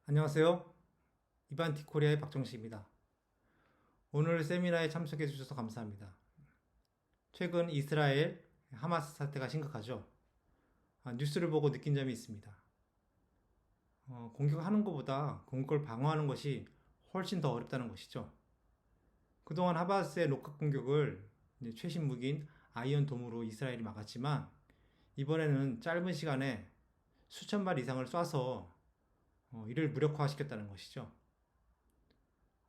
안녕하세요. 이반티코리아의 박정식입니다. 오늘 세미나에 참석해 주셔서 감사합니다. 최근 이스라엘 하마스 사태가 심각하죠. 뉴스를 보고 느낀 점이 있습니다. 공격하는 것보다 그걸 방어하는 것이 훨씬 더 어렵다는 것이죠. 그동안 하마스의 로켓 공격을 최신 무기인 아이언돔으로 이스라엘이 막았지만 이번에는 짧은 시간에 수천 발 이상을 쏴서 이를 무력화시켰다는 것이죠.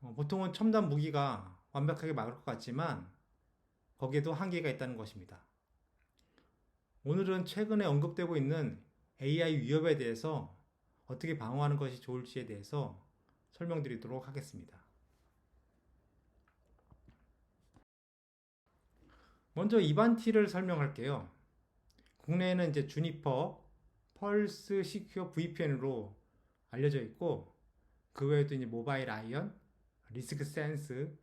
보통은 첨단 무기가 완벽하게 막을 것 같지만 거기에도 한계가 있다는 것입니다. 오늘은 최근에 언급되고 있는 AI 위협에 대해서 어떻게 방어하는 것이 좋을지에 대해서 설명드리도록 하겠습니다. 먼저 이반티를 설명할게요. 국내에는 이제 주니퍼, 펄스 시큐어 VPN으로 알려져 있고 그 외에도 이제 모바일 아이언, 리스크 센스,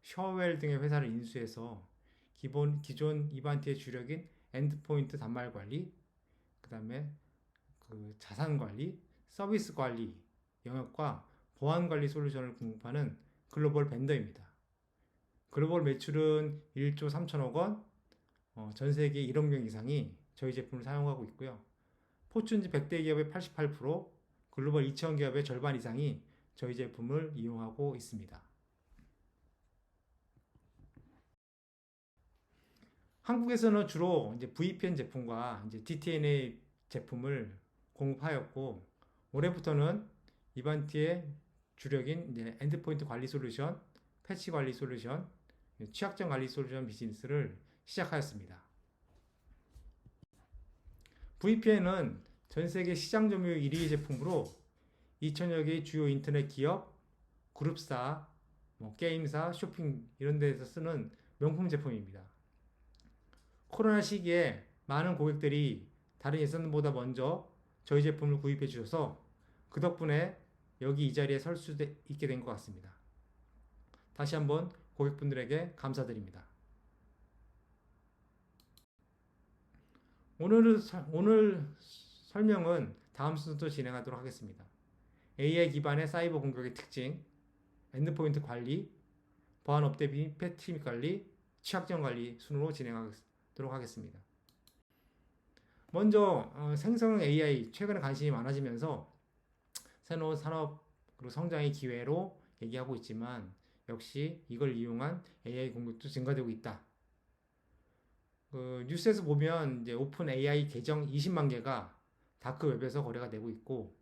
셔웰 등의 회사를 인수해서 기존 이반티의 주력인 엔드포인트 단말 관리, 그 다음에 그 자산 관리, 서비스 관리 영역과 보안 관리 솔루션을 공급하는 글로벌 벤더입니다. 글로벌 매출은 1조 3천억 원, 전 세계 1억 명 이상이 저희 제품을 사용하고 있고요. 포춘 100대 기업의 88%, 글로벌 2천 기업의 절반 이상이 저희 제품을 이용하고 있습니다. 한국에서는 주로 이제 VPN 제품과 이제 DTNA 제품을 공급하였고 올해부터는 이반티의 주력인 이제 엔드포인트 관리 솔루션, 패치 관리 솔루션, 취약점 관리 솔루션 비즈니스를 시작하였습니다. VPN은 전 세계 시장 점유율 1위 제품으로 2천여 개의 주요 인터넷 기업, 그룹사, 게임사, 쇼핑 이런 데서 쓰는 명품 제품입니다. 코로나 시기에 많은 고객들이 다른 예산보다 먼저 저희 제품을 구입해 주셔서 그 덕분에 여기 이 자리에 설 수 있게 된 것 같습니다. 다시 한번 고객분들에게 감사드립니다. 오늘 설명은 다음 순서로 진행하도록 하겠습니다. AI 기반의 사이버 공격의 특징, 엔드포인트 관리, 보안 업데이트 및 패치 관리, 취약점 관리 순으로 진행하도록 하겠습니다. 먼저 생성형 AI 최근에 관심이 많아지면서 새로운 산업 그리고 성장의 기회로 얘기하고 있지만 역시 이걸 이용한 AI 공격도 증가되고 있다. 뉴스에서 보면 이제 오픈 AI 계정 20만 개가 다크웹에서 거래가 되고 있고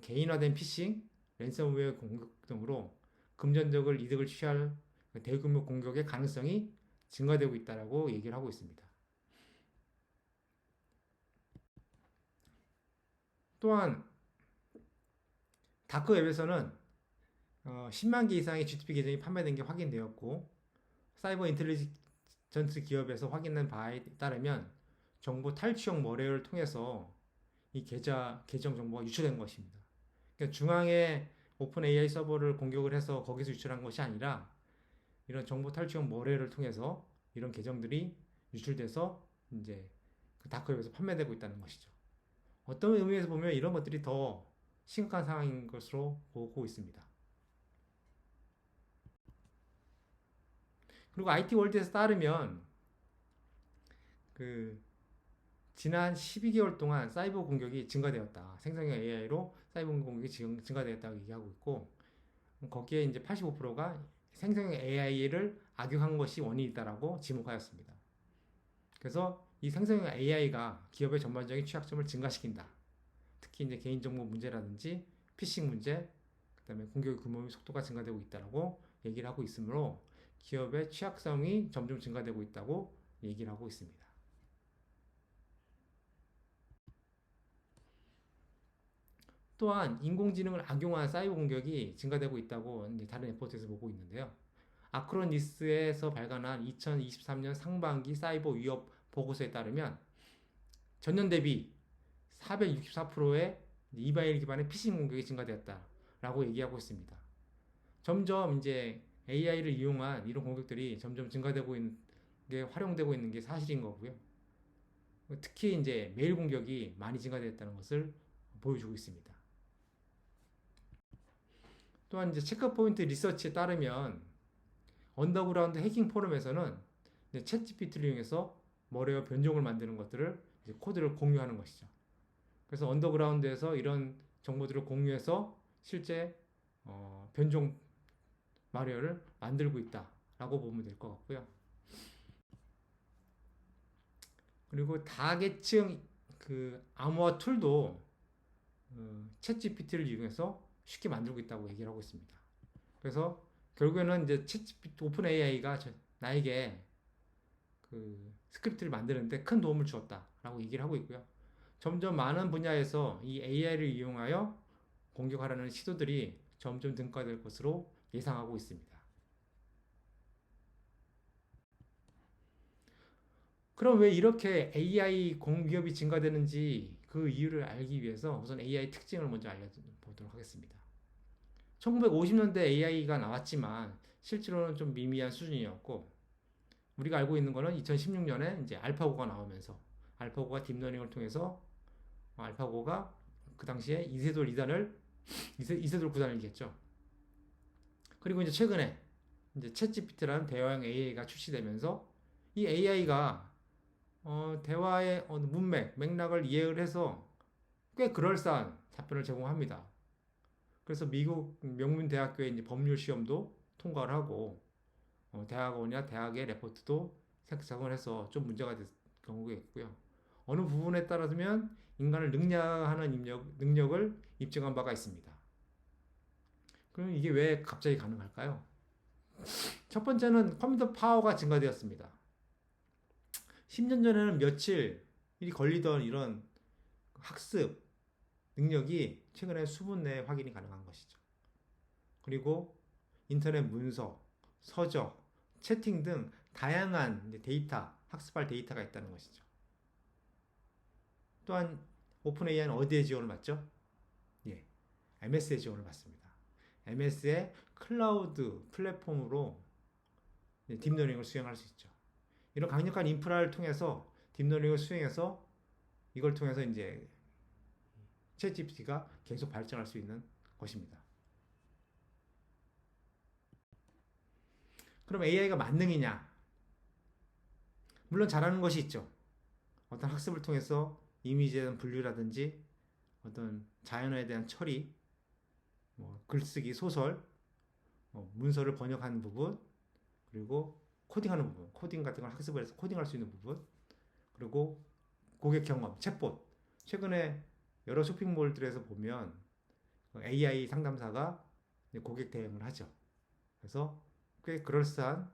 개인화된 피싱, 랜섬웨어 공격 등으로 금전적을 이득을 취할 대규모 공격의 가능성이 증가되고 있다고 얘기를 하고 있습니다. 또한 다크웹에서는 10만 개 이상의 GTP 계정이 판매된 게 확인되었고 사이버 인텔리전스 기업에서 확인된 바에 따르면 정보 탈취용 머레어를 통해서 이 계정 정보가 유출된 것입니다. 그러니까 중앙에 오픈 AI 서버를 공격을 해서 거기서 유출한 것이 아니라 이런 정보 탈취용 머레어를 통해서 이런 계정들이 유출돼서 이제 그 다크웹에서 판매되고 있다는 것이죠. 어떤 의미에서 보면 이런 것들이 더 심각한 상황인 것으로 보고 있습니다. 그리고 IT 월드에서 따르면 그 지난 12개월 동안 사이버 공격이 증가되었다. 생성형 AI로 사이버 공격이 증가되었다고 얘기하고 있고 거기에 이제 85%가 생성형 AI를 악용한 것이 원인이다라고 지목하였습니다. 그래서 이 생성형 AI가 기업의 전반적인 취약점을 증가시킨다. 특히 이제 개인정보 문제라든지 피싱 문제, 그다음에 공격의 규모 및 속도가 증가되고 있다라고 얘기를 하고 있으므로 기업의 취약성이 점점 증가되고 있다고 얘기를 하고 있습니다. 또한 인공지능을 악용한 사이버 공격이 증가되고 있다고 다른 레포트에서 보고 있는데요. 아크로니스에서 발간한 2023년 상반기 사이버 위협 보고서에 따르면 전년 대비 464%의 이바일 기반의 피싱 공격이 증가되었다라고 얘기하고 있습니다. 점점 이제 AI를 이용한 이런 공격들이 점점 증가되고 있는 게 활용되고 있는 게 사실인 거고요. 특히 이제 메일 공격이 많이 증가되었다는 것을 보여주고 있습니다. 또한 이제 체크포인트 리서치에 따르면 언더그라운드 해킹 포럼에서는 챗 GPT를 이용해서 머레어 변종을 만드는 것들을 이제 코드를 공유하는 것이죠. 그래서 언더그라운드에서 이런 정보들을 공유해서 실제 변종 마리어를 만들고 있다라고 보면 될 것 같고요. 그리고 다계층 그 암호화 툴도 챗 GPT를 이용해서 쉽게 만들고 있다고 얘기를 하고 있습니다. 그래서 결국에는 이제 챗 GPT 오픈 AI가 나에게 그 스크립트를 만드는데 큰 도움을 주었다라고 얘기를 하고 있고요. 점점 많은 분야에서 이 AI를 이용하여 공격하려는 시도들이 점점 등가될 것으로 예상하고 있습니다. 그럼 왜 이렇게 AI 공기업이 증가되는지 그 이유를 알기 위해서 우선 AI 특징을 먼저 알려보도록 하겠습니다. 1950년대 AI가 나왔지만 실제로는 좀 미미한 수준이었고 우리가 알고 있는 거는 2016년에 이제 알파고가 나오면서 알파고가 딥러닝을 통해서 알파고가 그 당시에 이세돌 2단을 이세돌 9단을 이겼죠. 그리고 이제 최근에 이제 챗GPT라는 대화형 AI가 출시되면서 이 AI가 대화의 문맥, 맥락을 이해를 해서 꽤 그럴싸한 답변을 제공합니다. 그래서 미국 명문대학교의 이제 법률 시험도 통과를 하고 대학원이나 대학의 레포트도 작성을 해서 좀 문제가 될 경우가 있고요. 어느 부분에 따라서면 인간을 능량하는 능력을 입증한 바가 있습니다. 그럼 이게 왜 갑자기 가능할까요? 첫 번째는 컴퓨터 파워가 증가되었습니다. 10년 전에는 며칠 일이 걸리던 이런 학습 능력이 최근에 수분 내에 확인이 가능한 것이죠. 그리고 인터넷 문서, 서적, 채팅 등 다양한 데이터, 학습할 데이터가 있다는 것이죠. 또한 오픈 AI는 어디에 지원을 받죠? 예, MS에 지원을 받습니다. MS의 클라우드 플랫폼으로 딥러닝을 수행할 수 있죠. 이런 강력한 인프라를 통해서 딥러닝을 수행해서 이걸 통해서 이제 챗GPT가 계속 발전할 수 있는 것입니다. 그럼 AI가 만능이냐? 물론 잘하는 것이 있죠. 어떤 학습을 통해서 이미지에 대한 분류라든지 어떤 자연어에 대한 처리, 글쓰기, 소설, 문서를 번역하는 부분, 그리고 코딩하는 부분, 코딩 같은 걸 학습을 해서 코딩할 수 있는 부분, 그리고 고객 경험, 챗봇. 최근에 여러 쇼핑몰들에서 보면 AI 상담사가 고객 대행을 하죠. 그래서 꽤 그럴싸한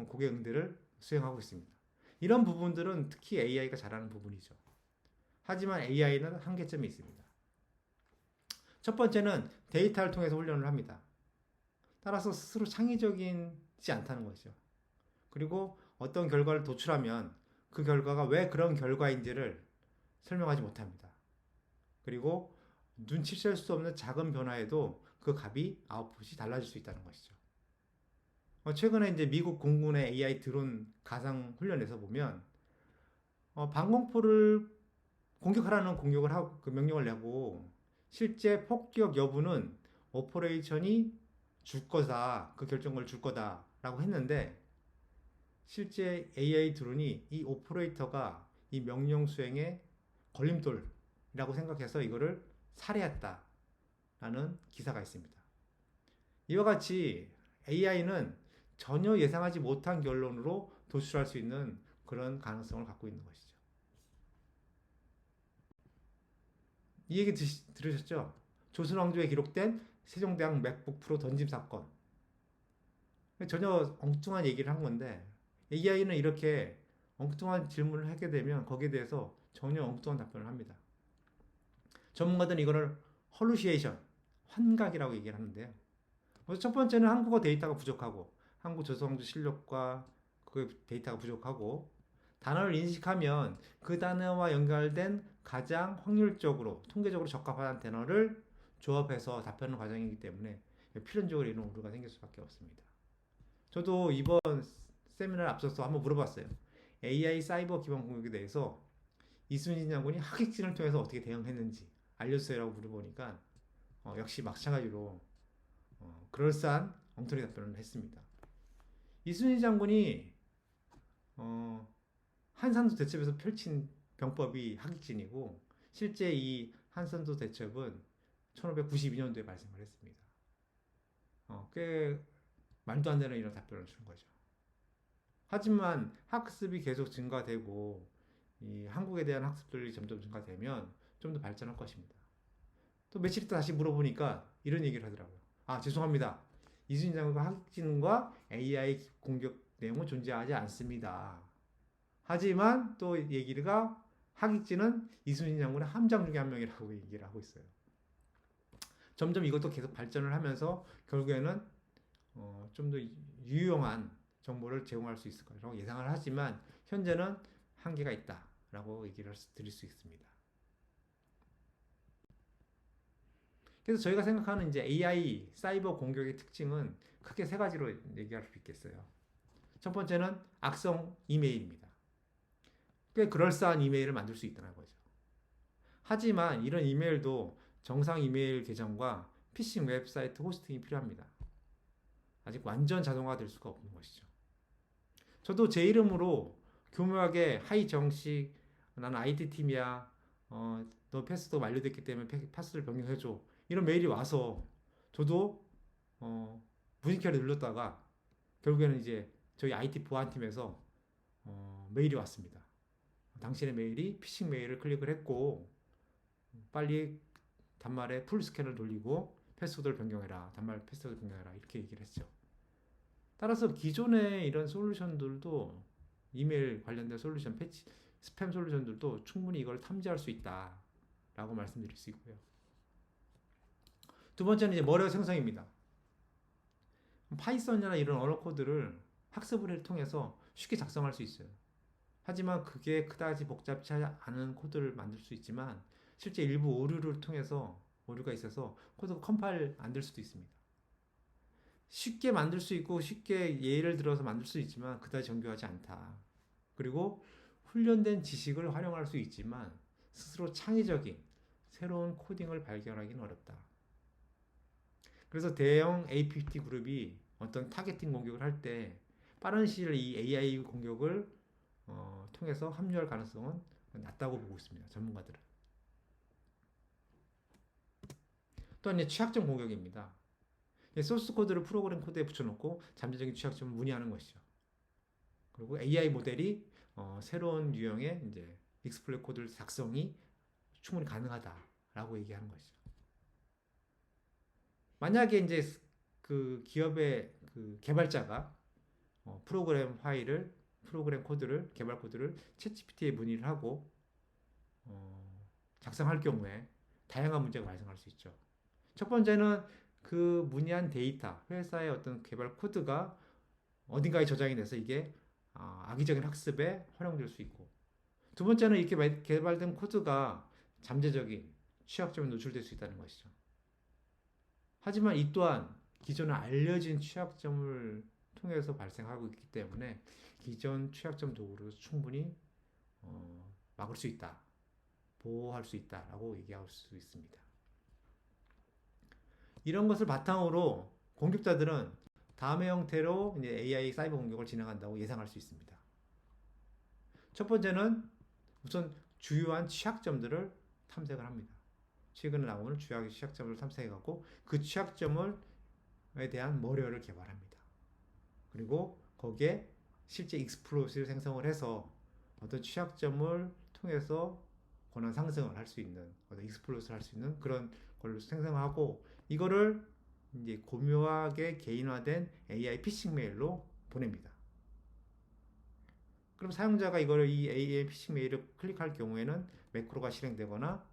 고객 응대를 수행하고 있습니다. 이런 부분들은 특히 AI가 잘하는 부분이죠. 하지만 AI는 한계점이 있습니다. 첫 번째는 데이터를 통해서 훈련을 합니다. 따라서 스스로 창의적이지 않다는 것이죠. 그리고 어떤 결과를 도출하면 그 결과가 왜 그런 결과인지를 설명하지 못합니다. 그리고 눈치챌 수 없는 작은 변화에도 그 값이 아웃풋이 달라질 수 있다는 것이죠. 최근에 이제 미국 공군의 AI 드론 가상 훈련에서 보면 방공포를 공격하라는 공격을 하고 그 명령을 내고 실제 폭격 여부는 오퍼레이션이 줄 거다, 그 결정을 줄 거다라고 했는데 실제 AI 드론이 이 오퍼레이터가 이 명령 수행의 걸림돌이라고 생각해서 이거를 살해했다라는 기사가 있습니다. 이와 같이 AI는 전혀 예상하지 못한 결론으로 도출할 수 있는 그런 가능성을 갖고 있는 것이죠. 이 얘기 들으셨죠? 조선왕조에 기록된 세종대왕 맥북 프로 던짐 사건. 전혀 엉뚱한 얘기를 한 건데 AI는 이렇게 엉뚱한 질문을 하게 되면 거기에 대해서 전혀 엉뚱한 답변을 합니다. 전문가들은 이거를 헐루시에이션, 환각이라고 얘기를 하는데요. 첫 번째는 한국어 데이터가 부족하고 한국 조선왕조 실력과 그 데이터가 부족하고 단어를 인식하면 그 단어와 연결된 가장 확률적으로 통계적으로 적합한 단어를 조합해서 답하는 과정이기 때문에 필연적으로 이런 오류가 생길 수밖에 없습니다. 저도 이번 세미나를 앞서서 한번 물어봤어요. AI 사이버 기반 공격에 대해서 이순신 장군이 하객진을 통해서 어떻게 대응했는지 알려주세요라고 물어보니까 역시 마찬가지로 그럴싸한 엉터리 답변을 했습니다. 이순신 장군이 한산도 대첩에서 펼친 병법이 하객진이고 실제 이 한산도 대첩은 1592년도에 발생을 했습니다. 꽤 말도 안 되는 이런 답변을 준 거죠. 하지만 학습이 계속 증가되고 이 한국에 대한 학습들이 점점 증가되면 좀 더 발전할 것입니다. 또 며칠 있다 다시 물어보니까 이런 얘기를 하더라고요. 아, 죄송합니다. 이순신 장군과 하객진과 AI 공격 내용은 존재하지 않습니다. 하지만 또 얘기가 하객진은 이순신 장군의 함장 중에 한 명이라고 얘기를 하고 있어요. 점점 이것도 계속 발전을 하면서 결국에는 좀 더 유용한 정보를 제공할 수 있을 거라고 예상을 하지만 현재는 한계가 있다라고 얘기를 드릴 수 있습니다. 그래서 저희가 생각하는 이제 AI 사이버 공격의 특징은 크게 세 가지로 얘기할 수 있겠어요. 첫 번째는 악성 이메일입니다. 꽤 그럴싸한 이메일을 만들 수 있다는 거죠. 하지만 이런 이메일도 정상 이메일 계정과 피싱 웹사이트 호스팅이 필요합니다. 아직 완전 자동화 될 수가 없는 것이죠. 저도 제 이름으로 교묘하게 하이 정식 나는 IT 팀이야. 너 패스도 만료됐기 때문에 패스를 변경해줘. 이런 메일이 와서 저도 무심결에 눌렀다가 결국에는 이제 저희 IT 보안팀에서 메일이 왔습니다. 당신의 메일이 피싱 메일을 클릭을 했고 빨리 단말에 풀 스캔을 돌리고 패스워드를 변경해라. 단말 패스워드 변경해라. 이렇게 얘기를 했죠. 따라서 기존의 이런 솔루션들도 이메일 관련된 솔루션, 패치, 스팸 솔루션들도 충분히 이걸 탐지할 수 있다라고 말씀드릴 수 있고요. 두 번째는 이제 머리어 생성입니다. 파이썬이나 이런 언어 코드를 학습을 통해서 쉽게 작성할 수 있어요. 하지만 그게 그다지 복잡치 않은 코드를 만들 수 있지만 실제 일부 오류가 있어서 코드가 컴파일 안 될 수도 있습니다. 쉽게 만들 수 있고 쉽게 예를 들어서 만들 수 있지만 그다지 정교하지 않다. 그리고 훈련된 지식을 활용할 수 있지만 스스로 창의적인 새로운 코딩을 발견하기는 어렵다. 그래서 대형 APT 그룹이 어떤 타겟팅 공격을 할 때 빠른 시일 이 AI 공격을 통해서 합류할 가능성은 낮다고 보고 있습니다. 전문가들은. 또한 이제 취약점 공격입니다. 소스 코드를 프로그램 코드에 붙여놓고 잠재적인 취약점을 문의하는 것이죠. 그리고 AI 모델이 새로운 유형의 이제 익스플로이트 코드를 작성이 충분히 가능하다라고 얘기하는 것이죠. 만약에 이제 그 기업의 그 개발자가 프로그램 코드를 개발 코드를 챗GPT에 문의를 하고 작성할 경우에 다양한 문제가 발생할 수 있죠. 첫 번째는 그 문의한 데이터, 회사의 어떤 개발 코드가 어딘가에 저장이 돼서 이게 악의적인 학습에 활용될 수 있고, 두 번째는 이렇게 개발된 코드가 잠재적인 취약점에 노출될 수 있다는 것이죠. 하지만 이 또한 기존에 알려진 취약점을 통해서 발생하고 있기 때문에 기존 취약점 도구로 충분히 막을 수 있다, 보호할 수 있다라고 얘기할 수 있습니다. 이런 것을 바탕으로 공격자들은 다음의 형태로 이제 AI 사이버 공격을 진행한다고 예상할 수 있습니다. 첫 번째는 우선 주요한 취약점들을 탐색을 합니다. 최근에 나오는 주요한 취약점을 탐색해갖고 그 취약점에 대한 머리어를 개발합니다. 그리고 거기에 실제 익스플로이트를 생성을 해서 어떤 취약점을 통해서 권한 상승을 할 수 있는, 어떤 익스플로이트를 할 수 있는 그런 걸로 생성하고 이거를 이제 고묘하게 개인화된 AI 피싱 메일로 보냅니다. 그럼 사용자가 이 AI 피싱 메일을 클릭할 경우에는 매크로가 실행되거나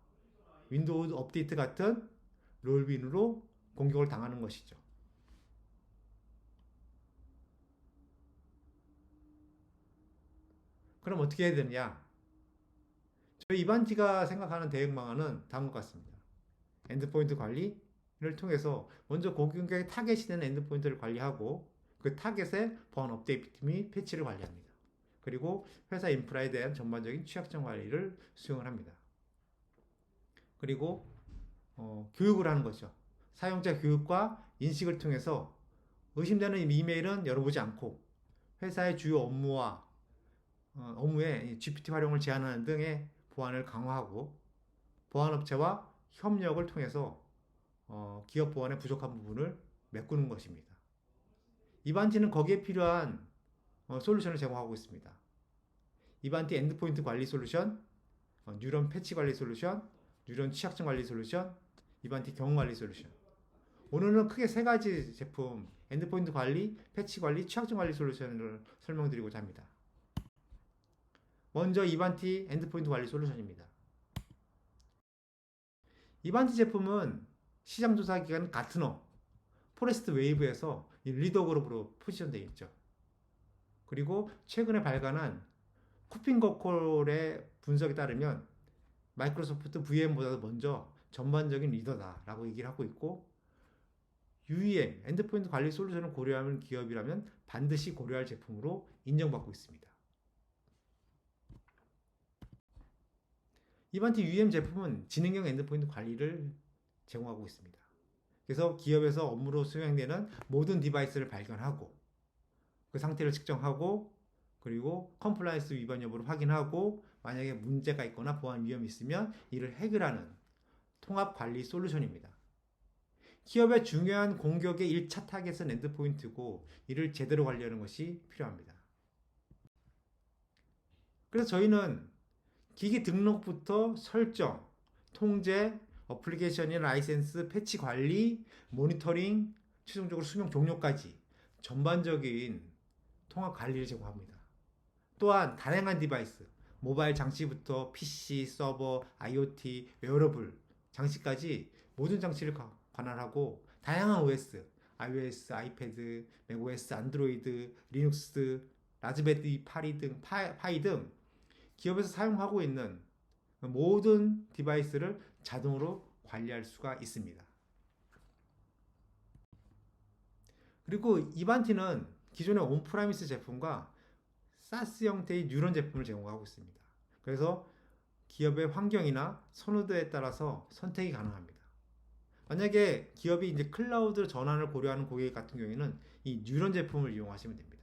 윈도우 업데이트 같은 롤빈으로 공격을 당하는 것이죠. 그럼 어떻게 해야 되느냐? 저희 이반티가 생각하는 대응 방안은 다음과 같습니다. 엔드포인트 관리를 통해서 먼저 고객의 타겟이 되는 엔드포인트를 관리하고 그 타겟의 보안 업데이트 및 패치를 관리합니다. 그리고 회사 인프라에 대한 전반적인 취약점 관리를 수행을 합니다. 그리고 교육을 하는 거죠. 사용자 교육과 인식을 통해서 의심되는 이메일은 열어보지 않고 회사의 주요 업무에 GPT 활용을 제한하는 등의 보안을 강화하고 보안업체와 협력을 통해서 기업 보안의 부족한 부분을 메꾸는 것입니다. 이반티는 거기에 필요한 솔루션을 제공하고 있습니다. 이반티 엔드포인트 관리 솔루션, 뉴런 패치 관리 솔루션, 뉴런 취약점 관리 솔루션, 이반티 경험 관리 솔루션. 오늘은 크게 세 가지 제품, 엔드포인트 관리, 패치 관리, 취약점 관리 솔루션을 설명드리고자 합니다. 먼저 이반티 엔드포인트 관리 솔루션입니다. 이반티 제품은 시장조사 기관 가트너, 포레스트 웨이브에서 리더 그룹으로 포지션되어 있죠. 그리고 최근에 발간한 쿠핑거콜의 분석에 따르면 마이크로소프트 VM보다도 먼저 전반적인 리더다라고 얘기를 하고 있고 UEM, 엔드포인트 관리 솔루션을 고려하는 기업이라면 반드시 고려할 제품으로 인정받고 있습니다. 이반티 UEM 제품은 지능형 엔드포인트 관리를 제공하고 있습니다. 그래서 기업에서 업무로 수행되는 모든 디바이스를 발견하고 그 상태를 측정하고 그리고 컴플라이언스 위반 여부를 확인하고 만약에 문제가 있거나 보안 위험이 있으면 이를 해결하는 통합 관리 솔루션입니다. 기업의 중요한 공격의 1차 타겟은 엔드포인트고 이를 제대로 관리하는 것이 필요합니다. 그래서 저희는 기기 등록부터 설정, 통제, 어플리케이션이나 라이센스, 패치 관리, 모니터링, 최종적으로 수명 종료까지 전반적인 통합 관리를 제공합니다. 또한 다양한 디바이스, 모바일 장치부터 PC, 서버, IoT, 웨어러블 장치까지 모든 장치를 관할하고 다양한 OS, iOS, 아이패드, 맥OS, 안드로이드, 리눅스, 라즈베리 파이 등 기업에서 사용하고 있는 모든 디바이스를 자동으로 관리할 수가 있습니다. 그리고 이반티는 기존의 온프라미스 제품과 사스 형태의 뉴런 제품을 제공하고 있습니다. 그래서 기업의 환경이나 선호도에 따라서 선택이 가능합니다. 만약에 기업이 이제 클라우드 전환을 고려하는 고객 같은 경우에는 이 뉴런 제품을 이용하시면 됩니다.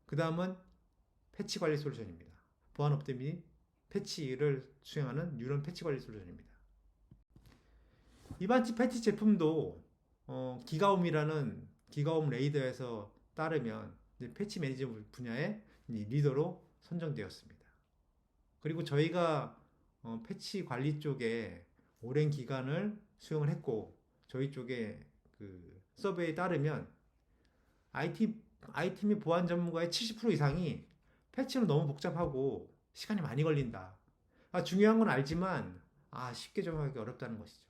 그 다음은 패치 관리 솔루션입니다. 보안 업데 및 패치를 수행하는 뉴런 패치 관리 솔루션입니다. 이반티 패치 제품도 기가옴 레이더에서 따르면 패치 매니저 분야의 리더로 선정되었습니다. 그리고 저희가 패치 관리 쪽에 오랜 기간을 수행을 했고 저희 쪽에 그 서베이에 따르면 IT 및 보안 전문가의 70% 이상이 패치는 너무 복잡하고 시간이 많이 걸린다. 중요한 건 알지만 쉽게 적용하기 어렵다는 것이죠.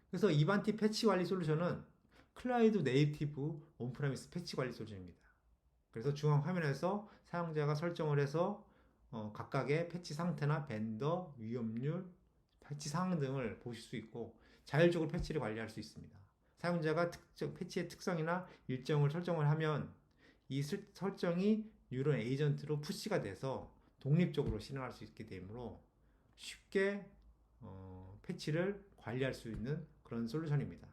그래서 이반티 패치 관리 솔루션은 클라우드 네이티브 온프레미스 패치 관리 솔루션입니다. 그래서 중앙 화면에서 사용자가 설정을 해서 각각의 패치 상태나 벤더, 위험률, 패치 상황 등을 보실 수 있고 자율적으로 패치를 관리할 수 있습니다. 사용자가 패치의 특성이나 일정을 설정을 하면 이 설정이 뉴런 에이전트로 푸시가 돼서 독립적으로 실행할 수 있게 되므로 쉽게 패치를 관리할 수 있는 그런 솔루션입니다.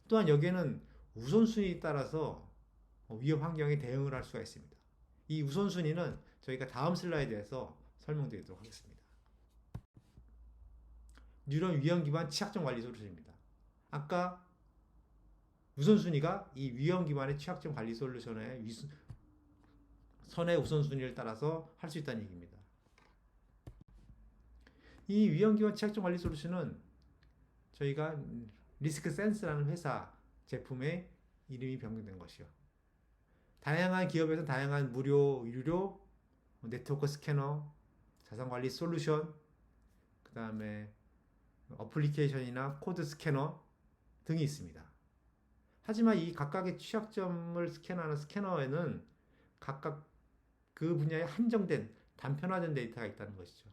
또한 여기에는 우선순위에 따라서 위험 환경에 대응을 할 수가 있습니다. 이 우선순위는 저희가 다음 슬라이드에서 설명드리도록 하겠습니다. 뉴런 위험 기반 취약점 관리 솔루션입니다. 아까 우선순위가 이 위험 기반의 취약점 관리 솔루션의 선의 우선순위를 따라서 할 수 있다는 얘기입니다. 이 위험 기반 취약점 관리 솔루션은 저희가 리스크 센스라는 회사 제품의 이름이 변경된 것이요. 다양한 기업에서 다양한 무료, 유료 네트워크 스캐너, 자산 관리 솔루션, 그 다음에 어플리케이션이나 코드 스캐너 등이 있습니다. 하지만 이 각각의 취약점을 스캔하는 스캐너에는 각각 그 분야에 한정된 단편화된 데이터가 있다는 것이죠.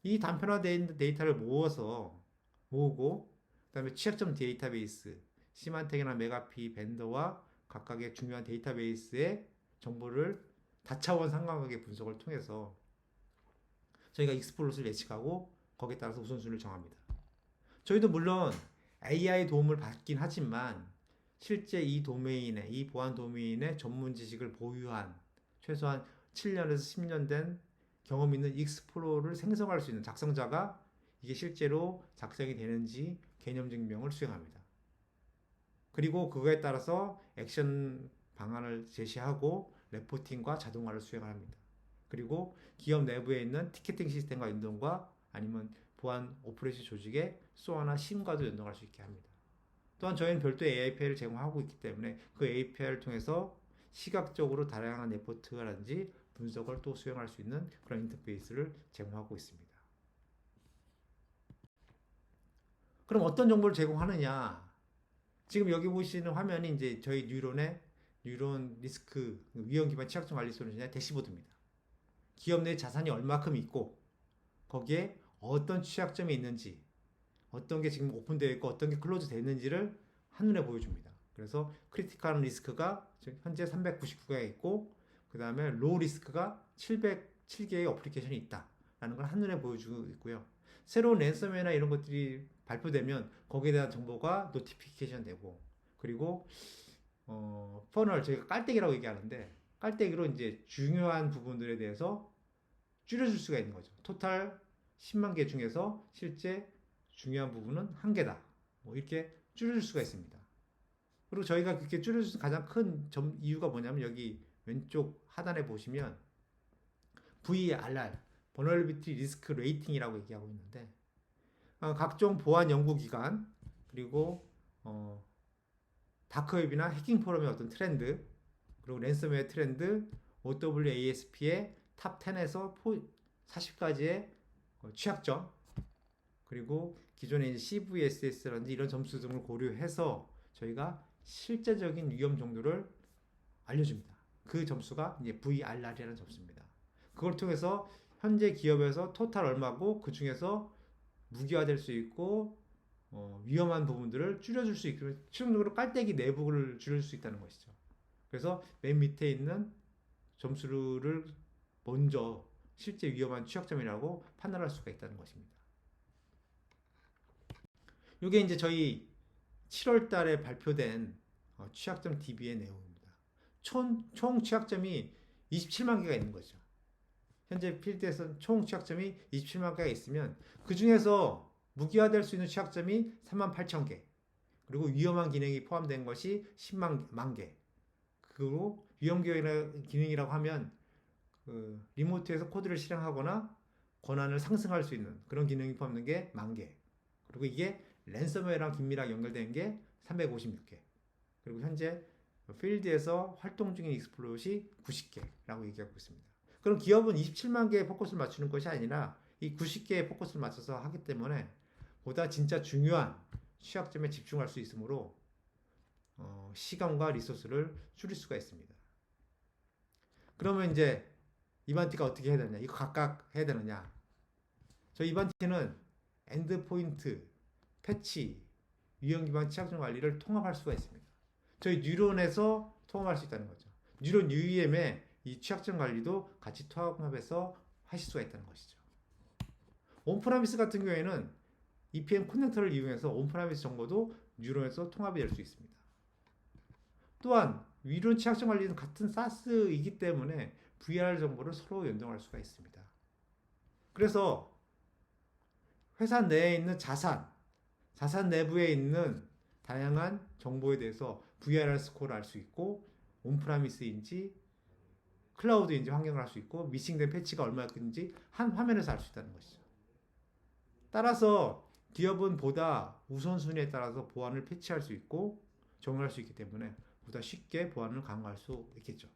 이 단편화된 데이터를 모으고 그다음에 취약점 데이터베이스, 시만텍이나 메가피 벤더와 각각의 중요한 데이터베이스의 정보를 다차원 상관관계 분석을 통해서 저희가 익스플로잇을 예측하고 거기에 따라서 우선순위를 정합니다. 저희도 물론 AI 도움을 받긴 하지만 실제 이 도메인에, 이 보안 도메인의 전문 지식을 보유한 최소한 7년에서 10년 된 경험 있는 익스플로러를 생성할 수 있는 작성자가 이게 실제로 작성이 되는지 개념 증명을 수행합니다. 그리고 그거에 따라서 액션 방안을 제시하고 레포팅과 자동화를 수행합니다. 그리고 기업 내부에 있는 티켓팅 시스템과 연동과 아니면 보안 오퍼레이션 조직의 SOA나 심과도 연동할 수 있게 합니다. 또한 저희는 별도의 API를 제공하고 있기 때문에 그 API를 통해서 시각적으로 다양한 레포트라든지 분석을 또 수행할 수 있는 그런 인터페이스를 제공하고 있습니다. 그럼 어떤 정보를 제공하느냐? 지금 여기 보시는 화면이 이제 저희 뉴런 리스크 위험 기반 취약점 관리 솔루션의 대시보드입니다. 기업 내 자산이 얼마큼 있고 거기에 어떤 취약점이 있는지, 어떤 게 지금 오픈되어 있고 어떤 게 클로즈 되어 있는지를 한눈에 보여줍니다. 그래서 크리티컬 리스크가 현재 399개가 있고 그 다음에 로우 리스크가 707개의 어플리케이션이 있다라는 걸 한눈에 보여주고 있고요. 새로운 랜섬웨어나 이런 것들이 발표되면 거기에 대한 정보가 노티피케이션 되고, 그리고 퍼널, 저희가 깔때기라고 얘기하는데 깔때기로 이제 중요한 부분들에 대해서 줄여줄 수가 있는 거죠. 토탈 10만 개 중에서 실제 중요한 부분은 1개다. 뭐 이렇게 줄여줄 수가 있습니다. 그리고 저희가 그렇게 줄여줄 수 있는 가장 큰 이유가 뭐냐면 여기 왼쪽 하단에 보시면 VRR, Vulnerability Risk Rating이라고 얘기하고 있는데 각종 보안 연구기관 그리고 다크웹이나 해킹 포럼의 어떤 트렌드, 그리고 랜섬웨어 트렌드, OWASP의 탑 10에서 40가지의 취약점, 그리고 기존의 CVSS라든지 이런 점수 등을 고려해서 저희가 실제적인 위험 정도를 알려줍니다. 그 점수가 이제 VRR이라는 점수입니다. 그걸 통해서 현재 기업에서 토탈 얼마고 그 중에서 무기화될 수 있고 위험한 부분들을 줄여줄 수 있고 최종적으로 깔때기 내부를 줄일 수 있다는 것이죠. 그래서 맨 밑에 있는 점수를 먼저 실제 위험한 취약점이라고 판단할 수가 있다는 것입니다. 이게 이제 저희 7월 달에 발표된 취약점 DB의 내용입니다. 총 취약점이 27만 개가 있는 거죠. 현재 필드에서 총 취약점이 27만 개가 있으면 그 중에서 무기화될 수 있는 취약점이 3만 8천 개, 그리고 위험한 기능이 포함된 것이 10만 개, 그리고 위험 기능이라고 하면 리모트에서 코드를 실행하거나 권한을 상승할 수 있는 그런 기능이 포함된 게 10,000개, 그리고 이게 랜섬웨어랑 긴밀하게 연결된 게 356개, 그리고 현재 필드에서 활동 중인 익스플로잇이 90개라고 얘기하고 있습니다. 그럼 기업은 27만 개의 포커스를 맞추는 것이 아니라 이 90개의 포커스를 맞춰서 하기 때문에 보다 진짜 중요한 취약점에 집중할 수 있으므로 시간과 리소스를 줄일 수가 있습니다. 그러면 이제 이반티가 어떻게 해야 되느냐? 이거 각각 해야 되느냐? 저 이반티는 엔드포인트, 패치, 위험 기반 취약점 관리를 통합할 수가 있습니다. 저희 뉴런에서 통합할 수 있다는 거죠. 뉴런 UEM에 이 취약점 관리도 같이 통합해서 하실 수가 있다는 것이죠. 온프라미스 같은 경우에는 EPM 커넥터를 이용해서 온프라미스 정보도 뉴런에서 통합이 될 수 있습니다. 또한 위론 취약점 관리는 같은 SaaS이기 때문에 VR 정보를 서로 연동할 수가 있습니다. 그래서 회사 내에 있는 자산 내부에 있는 다양한 정보에 대해서 VRR 스코어를 알 수 있고 온프라미스인지 클라우드인지 환경을 알 수 있고 미싱된 패치가 얼마인지 한 화면에서 알 수 있다는 것이죠. 따라서 기업은 보다 우선순위에 따라서 보안을 패치할 수 있고 적용할 수 있기 때문에 보다 쉽게 보안을 강화할 수 있겠죠.